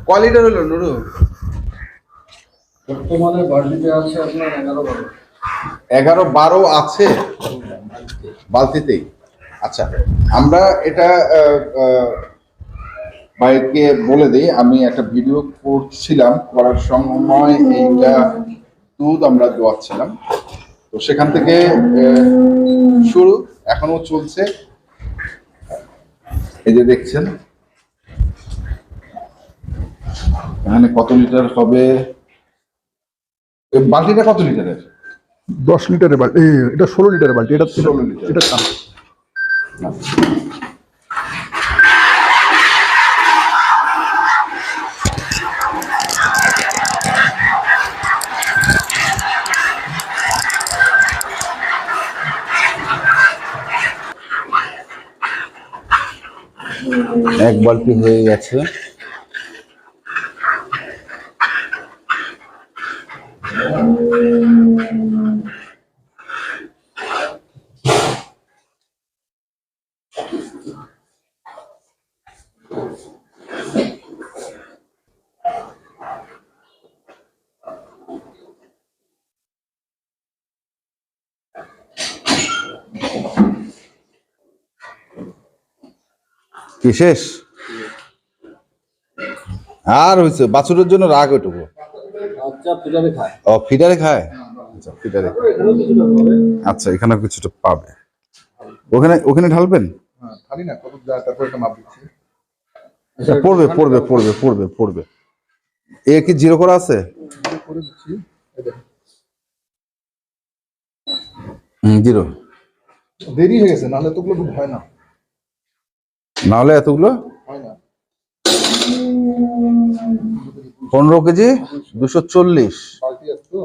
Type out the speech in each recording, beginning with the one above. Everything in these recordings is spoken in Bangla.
কয় লিটার হলো নুরু? বর্তমানে বালতিতে আছে আপনার 11-12। 11-12 আছে বালতিতেই। আচ্ছা, আমরা এটা ভাইকে বলে দিই, আমি একটা ভিডিও করছিলাম, করার সময় এইটা দুধ আমরা দোয়াচ্ছিলাম, তো সেখান থেকে শুরু, এখনো চলছে। এই যে দেখছেন এখানে কত লিটার হবে, বালতিটা কত লিটারের? 10 লিটারের বাল্টি, এটা 16 লিটারের বাল্টি, এটা 16 লিটার। এটা কম। এক বালতি হয়ে গেছে। কি শেষ? আর হয়েছে বাছুরের জন্য রাগ ওইটুকু। আচ্ছা, ফিডারে খায়। ও ফিডারে খায়? আচ্ছা ফিডারে। আচ্ছা এখানে কিছুটা পাবে, ওখানে ওখানে ঢালবেন। হ্যাঁ, খালি না কত যায়, তারপর একটা মাপ দিচ্ছি। আচ্ছা, পড়বে পড়বে পড়বে পড়বে পড়বে। এ কি জিরো করা আছে? করে দিচ্ছি। এই দেখেন। জিরো। দেরি হয়ে গেছে, নাহলে তোগুলো দুধ হয় না। না হলে এতগুলো হয় না। 15 কেজি 240। বালতি আছে তো?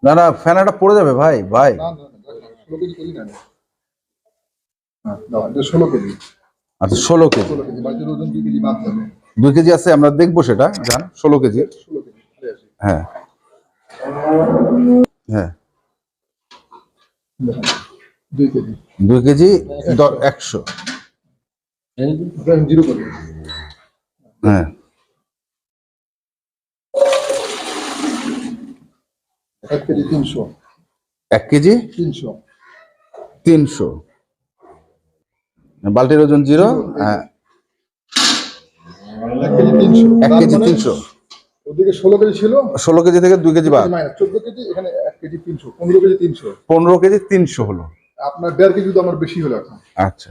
না না, ফ্যানাটা পড়ে যাবে ভাই ভাই। না না না, 16 কেজি করি না। হ্যাঁ, দাও, এটা 16 কেজি। আচ্ছা 16 কেজি। 16 কেজি, বালতির ওজন 2 কেজি বাদ যাবে। 2 কেজি আছে, আমরা দেখবো সেটা। জান 16 কেজি। 16 কেজি, চলে আসি। হ্যাঁ হ্যাঁ, দেখেন, 2 কেজি। 2 কেজি 100। দেখেন, জিরো করি। হ্যাঁ 1 কেজি 300। 1 কেজি 300। 300। বালতির ওজন জিরো। হ্যাঁ 1 কেজি 300। 1 কেজি 300। ওদিকে 16 কেজি ছিল, 16 কেজি থেকে 2 কেজি বাদ, মাইনাস 14 কেজি, এখানে 1 কেজি 300, 15 কেজি 300। 15 কেজি 300 হলো। আপনার 1.5 কেজি তো আমার বেশি হলো এখন। আচ্ছা